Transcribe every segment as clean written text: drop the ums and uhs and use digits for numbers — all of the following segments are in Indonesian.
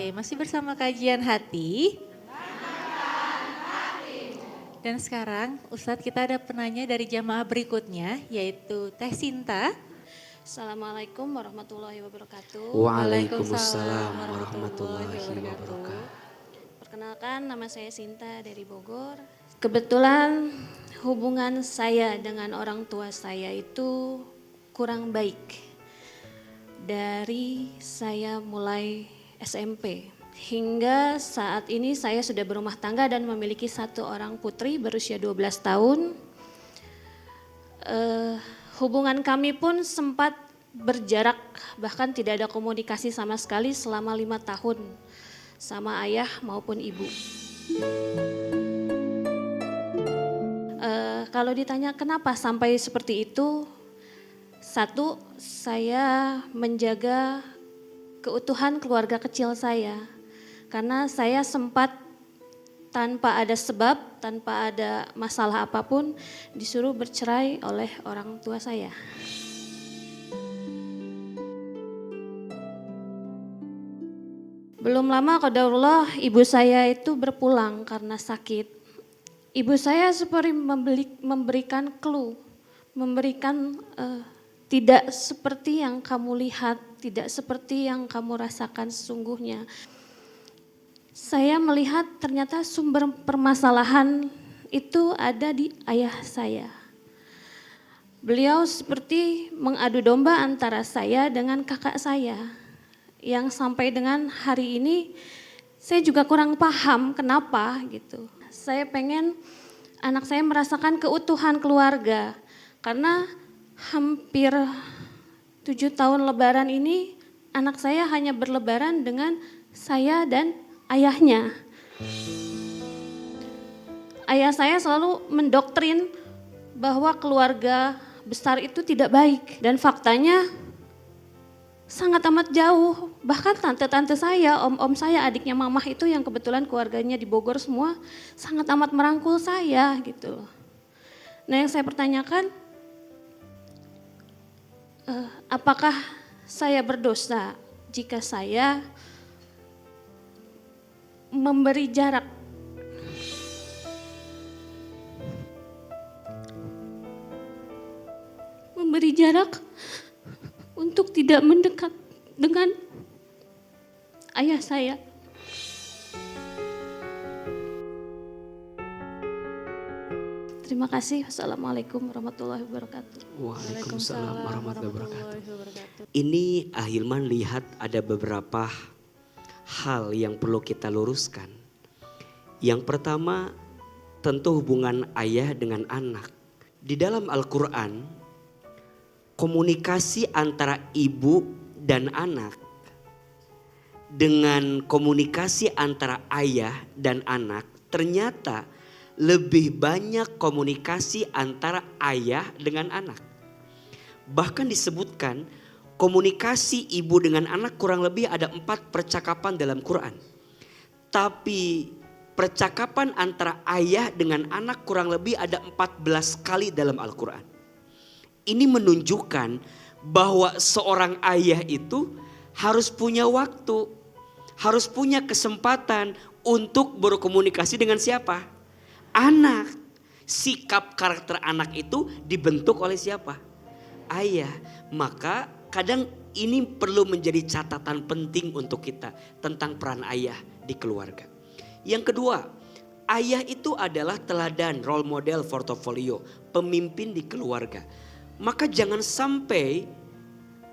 Oke, masih bersama kajian hati. Dan sekarang Ustadz kita ada penanya dari jamaah berikutnya yaitu Teh Sinta. Assalamualaikum warahmatullahi wabarakatuh. Waalaikumsalam warahmatullahi wabarakatuh. Perkenalkan, nama saya Sinta dari Bogor. Kebetulan hubungan saya dengan orang tua saya itu kurang baik. Dari saya mulai SMP hingga saat ini saya sudah berumah tangga dan memiliki satu orang putri berusia 12 tahun. Hubungan kami pun sempat berjarak, bahkan tidak ada komunikasi sama sekali selama 5 tahun sama ayah maupun ibu. Kalau ditanya kenapa sampai seperti itu, satu, saya menjaga keutuhan keluarga kecil saya. Karena saya sempat tanpa ada sebab, tanpa ada masalah apapun disuruh bercerai oleh orang tua saya. Belum lama qadarullah ibu saya itu berpulang karena sakit. Ibu saya seperti memberikan clue, memberikan tidak seperti yang kamu lihat, tidak seperti yang kamu rasakan sesungguhnya. Saya melihat ternyata sumber permasalahan itu ada di ayah saya. Beliau seperti mengadu domba antara saya dengan kakak saya. Yang sampai dengan hari ini saya juga kurang paham kenapa gitu. Saya pengen anak saya merasakan keutuhan keluarga. Karena hampir 7 tahun lebaran ini anak saya hanya berlebaran dengan saya dan ayahnya. Ayah saya selalu mendoktrin bahwa keluarga besar itu tidak baik dan faktanya sangat amat jauh. Bahkan tante-tante saya, om-om saya, adiknya mamah itu yang kebetulan keluarganya di Bogor semua sangat amat merangkul saya gitu loh. Nah yang saya pertanyakan, apakah saya berdosa jika saya memberi jarak untuk tidak mendekat dengan ayah saya? Terima kasih. Wassalamualaikum warahmatullahi wabarakatuh. Waalaikumsalam warahmatullahi wabarakatuh. Ini Ahilman lihat ada beberapa hal yang perlu kita luruskan. Yang pertama tentu hubungan ayah dengan anak. Di dalam Al-Quran komunikasi antara ibu dan anak dengan komunikasi antara ayah dan anak ternyata lebih banyak komunikasi antara ayah dengan anak. Bahkan disebutkan komunikasi ibu dengan anak kurang lebih ada 4 percakapan dalam Quran. Tapi percakapan antara ayah dengan anak kurang lebih ada 14 kali dalam Al-Quran. Ini menunjukkan bahwa seorang ayah itu harus punya waktu, harus punya kesempatan untuk berkomunikasi dengan siapa? Anak. Sikap karakter anak itu dibentuk oleh siapa? Ayah. Maka kadang ini perlu menjadi catatan penting untuk kita tentang peran ayah di keluarga. Yang kedua, ayah itu adalah teladan, role model, portofolio, pemimpin di keluarga. Maka jangan sampai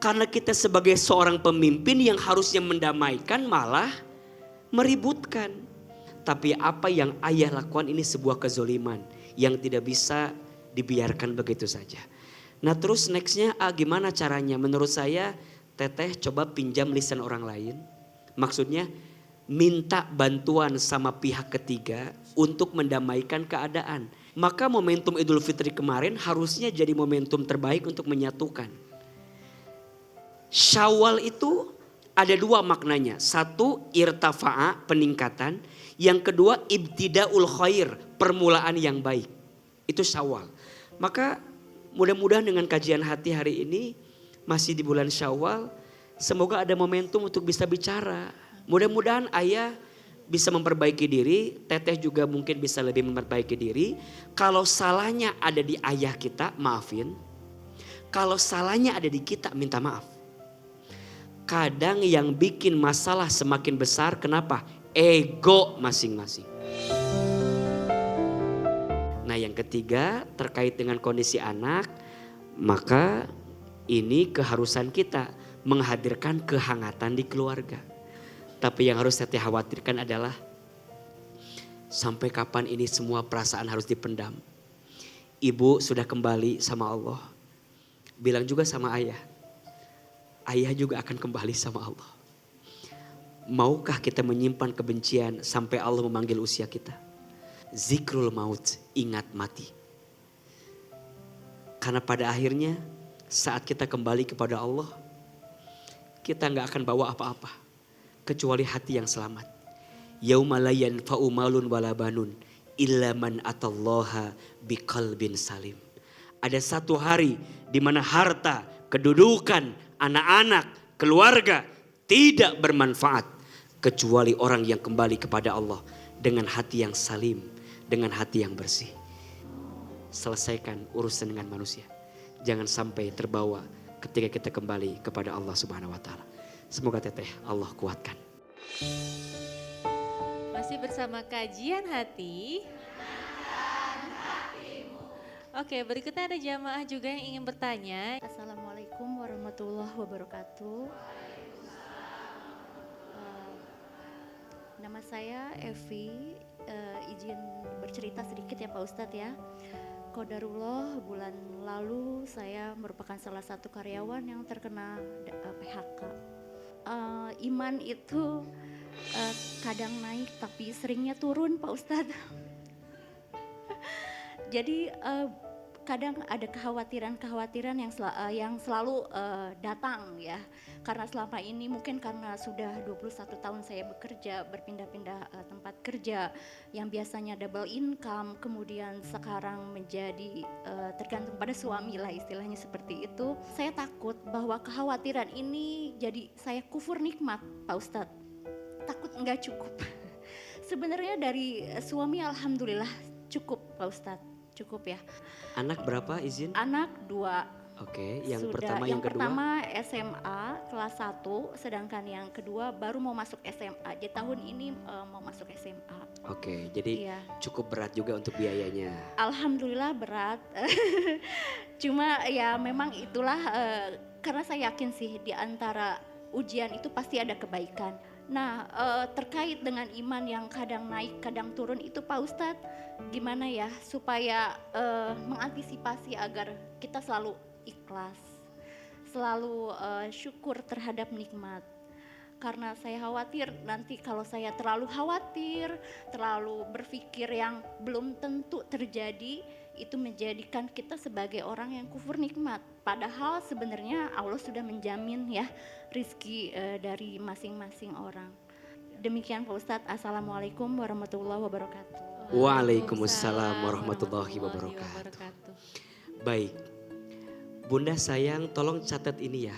karena kita sebagai seorang pemimpin yang harusnya mendamaikan malah meributkan. Tapi apa yang ayah lakukan ini sebuah kezoliman yang tidak bisa dibiarkan begitu saja. Nah terus nextnya gimana caranya? Menurut saya Teteh coba pinjam lisan orang lain. Maksudnya minta bantuan sama pihak ketiga untuk mendamaikan keadaan. Maka momentum Idul Fitri kemarin harusnya jadi momentum terbaik untuk menyatukan. Syawal itu ada 2 maknanya. 1 irtafa'a, peningkatan. Yang kedua ibtidaul khair, permulaan yang baik. Itu Syawal. Maka mudah-mudahan dengan kajian hati hari ini masih di bulan Syawal, semoga ada momentum untuk bisa bicara. Mudah-mudahan ayah bisa memperbaiki diri, teteh juga mungkin bisa lebih memperbaiki diri. Kalau salahnya ada di ayah kita, maafin. Kalau salahnya ada di kita, minta maaf. Kadang yang bikin masalah semakin besar, kenapa? Ego masing-masing. Nah yang ketiga terkait dengan kondisi anak, maka ini keharusan kita menghadirkan kehangatan di keluarga. Tapi yang harus saya khawatirkan adalah sampai kapan ini semua perasaan harus dipendam. Ibu sudah kembali sama Allah. Bilang juga sama ayah. Ayah juga akan kembali sama Allah. Maukah kita menyimpan kebencian sampai Allah memanggil usia kita? Zikrul maut, ingat mati. Karena pada akhirnya saat kita kembali kepada Allah, kita gak akan bawa apa-apa kecuali hati yang selamat. Yauma la yanfa'u malun wala banun illa man atallaha biqalbin salim. Ada satu hari di mana harta, kedudukan, anak-anak, keluarga tidak bermanfaat kecuali orang yang kembali kepada Allah dengan hati yang salim, dengan hati yang bersih. Selesaikan urusan dengan manusia. Jangan sampai terbawa ketika kita kembali kepada Allah Subhanahu wa taala. Semoga teteh Allah kuatkan. Masih bersama kajian hati. Oke, berikutnya ada jamaah juga yang ingin bertanya. Assalamualaikum warahmatullahi wabarakatuh. Nama saya Evi, izin bercerita sedikit ya Pak Ustadz ya. Qadarullah bulan lalu saya merupakan salah satu karyawan yang terkena PHK. Iman itu kadang naik tapi seringnya turun Pak Ustadz. Jadi kadang ada kekhawatiran yang selalu datang ya. Karena selama ini mungkin karena sudah 21 tahun saya bekerja, berpindah-pindah tempat kerja yang biasanya double income, kemudian sekarang menjadi tergantung pada suami lah istilahnya seperti itu. Saya takut bahwa kekhawatiran ini jadi saya kufur nikmat Pak Ustadz. Takut enggak cukup. Sebenarnya dari suami alhamdulillah cukup Pak Ustadz, cukup ya. Anak berapa izin? Anak 2. Oke, yang Sudah, pertama yang kedua? pertama SMA kelas 1, sedangkan yang kedua baru mau masuk SMA. Di tahun ini mau masuk SMA. Oke, jadi Iya. cukup berat juga untuk biayanya. Alhamdulillah berat. Cuma ya memang itulah karena saya yakin sih di antara ujian itu pasti ada kebaikan. Nah terkait dengan iman yang kadang naik kadang turun itu Pak Ustadz gimana ya supaya mengantisipasi agar kita selalu ikhlas, selalu syukur terhadap nikmat. Karena saya khawatir nanti kalau saya terlalu khawatir, terlalu berpikir yang belum tentu terjadi, itu menjadikan kita sebagai orang yang kufur nikmat. Padahal sebenarnya Allah sudah menjamin ya rizki dari masing-masing orang. Demikian Pak Ustadz, Assalamualaikum warahmatullahi wabarakatuh. Waalaikumsalam warahmatullahi wabarakatuh. Baik, Bunda sayang tolong catat ini ya.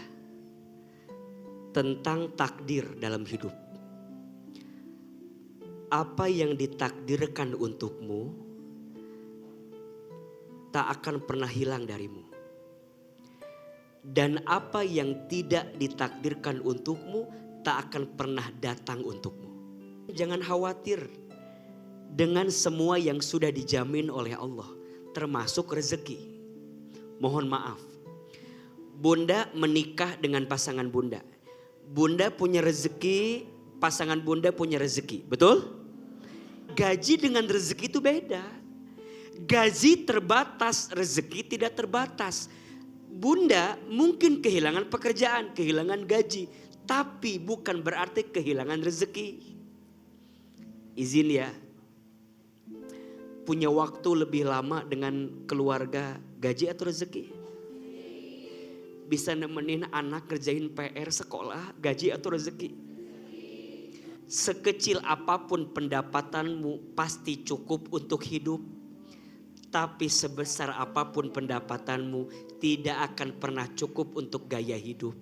Tentang takdir dalam hidup. Apa yang ditakdirkan untukmu tak akan pernah hilang darimu. Dan apa yang tidak ditakdirkan untukmu tak akan pernah datang untukmu. Jangan khawatir dengan semua yang sudah dijamin oleh Allah, termasuk rezeki. Mohon maaf, Bunda menikah dengan pasangan Bunda. Bunda punya rezeki, pasangan Bunda punya rezeki, betul? Gaji dengan rezeki itu beda. Gaji terbatas, rezeki tidak terbatas. Bunda mungkin kehilangan pekerjaan, kehilangan gaji, tapi bukan berarti kehilangan rezeki. Izin ya, punya waktu lebih lama dengan keluarga, gaji atau rezeki? Bisa nemenin anak kerjain PR sekolah, gaji atau rezeki? Sekecil apapun pendapatanmu pasti cukup untuk hidup. Tapi sebesar apapun pendapatanmu tidak akan pernah cukup untuk gaya hidup.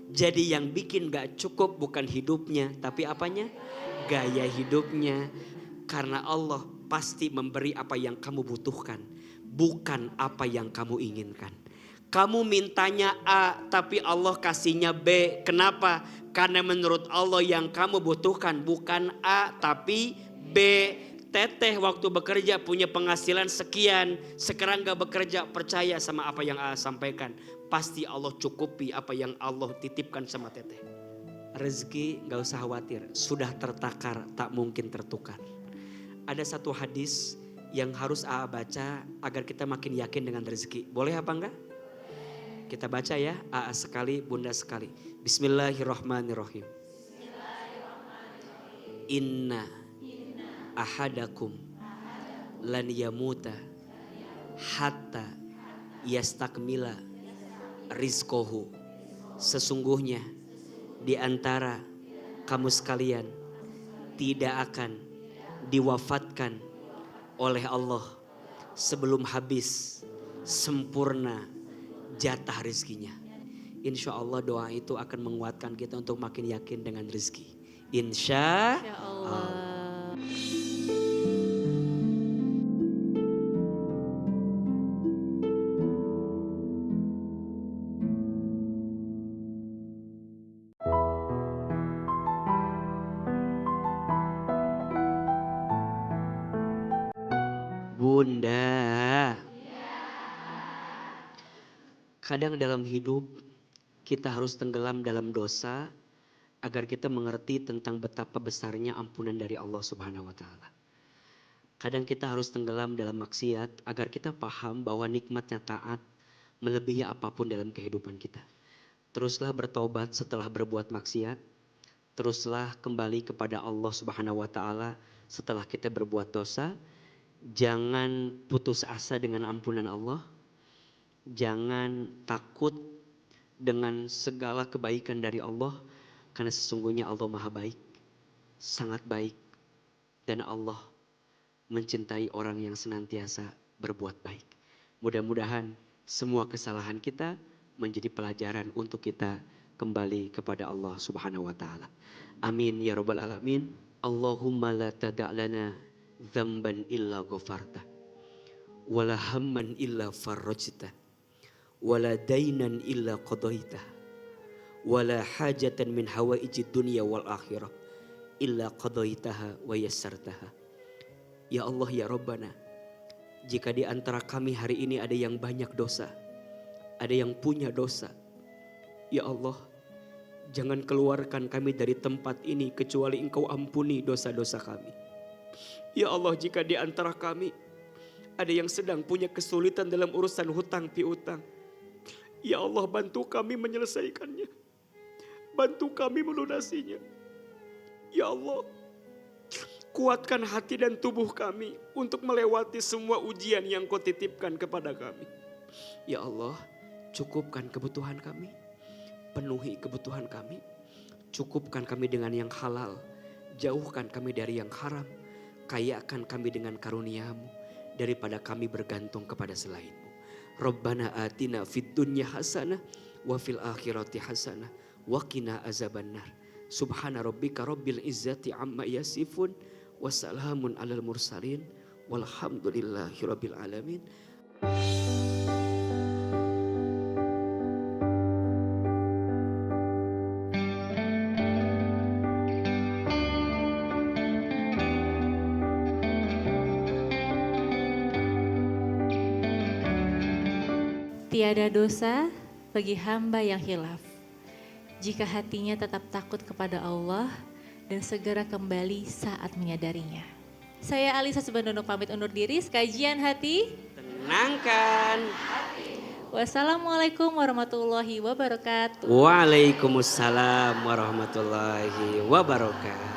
Jadi yang bikin gak cukup bukan hidupnya, tapi apanya? Gaya hidupnya. Karena Allah pasti memberi apa yang kamu butuhkan, bukan apa yang kamu inginkan. Kamu mintanya A, tapi Allah kasihnya B. Kenapa? Karena menurut Allah yang kamu butuhkan bukan A, tapi B. Teteh waktu bekerja punya penghasilan sekian, sekarang gak bekerja, percaya sama apa yang A sampaikan. Pasti Allah cukupi apa yang Allah titipkan sama teteh. Rezeki gak usah khawatir, sudah tertakar, tak mungkin tertukar. Ada satu hadis yang harus A baca agar kita makin yakin dengan rezeki. Boleh apa enggak? Kita baca ya, A sekali, Bunda sekali. Bismillahirrahmanirrahim. Inna ahadakum lan yamuta hatta yastakmila rizkohu. Sesungguhnya di antara kamu sekalian tidak akan diwafatkan oleh Allah sebelum habis sempurna jatah rezekinya. Insya Allah doa itu akan menguatkan kita untuk makin yakin dengan rezeki. Insya Allah. Bunda, kadang dalam hidup kita harus tenggelam dalam dosa agar kita mengerti tentang betapa besarnya ampunan dari Allah Subhanahu wa taala. Kadang kita harus tenggelam dalam maksiat agar kita paham bahwa nikmatnya taat melebihi apapun dalam kehidupan kita. Teruslah bertobat setelah berbuat maksiat. Teruslah kembali kepada Allah Subhanahu wa taala setelah kita berbuat dosa. Jangan putus asa dengan ampunan Allah. Jangan takut dengan segala kebaikan dari Allah. Karena sesungguhnya Allah maha baik. Sangat baik. Dan Allah mencintai orang yang senantiasa berbuat baik. Mudah-mudahan semua kesalahan kita menjadi pelajaran untuk kita kembali kepada Allah Subhanahu wa taala. Amin ya rabbal alamin. Allahumma la tada'lana dzamban illa ghafarta wala hamman illa farajta wala dainan illa qadaita wala hajatan min hawaijid dunya wal akhirah illa qadaitaha wa yassartaha. Ya Allah ya Rabbana, jika di antara kami hari ini ada yang banyak dosa, ada yang punya dosa, ya Allah, jangan keluarkan kami dari tempat ini kecuali Engkau ampuni dosa-dosa kami. Ya Allah, jika di antara kami ada yang sedang punya kesulitan dalam urusan hutang piutang, ya Allah, bantu kami menyelesaikannya. Bantu kami melunasinya. Ya Allah, kuatkan hati dan tubuh kami untuk melewati semua ujian yang Kau titipkan kepada kami. Ya Allah, cukupkan kebutuhan kami. Penuhi kebutuhan kami. Cukupkan kami dengan yang halal. Jauhkan kami dari yang haram. Kayakan kami dengan karunia-Mu daripada kami bergantung kepada selain-Mu. Rabbana atina fid dunya hasanah wa fil akhirati hasanah wa qina azabannar. Subhana rabbika rabbil izzati amma yasifun wa salamun alal mursalin walhamdulillahi rabbil alamin. Tiada dosa bagi hamba yang hilaf, jika hatinya tetap takut kepada Allah dan segera kembali saat menyadarinya. Saya Alisa Subandono pamit undur diri, sekajian hati Tenangkan. Wassalamualaikum warahmatullahi wabarakatuh. Waalaikumsalam warahmatullahi wabarakatuh.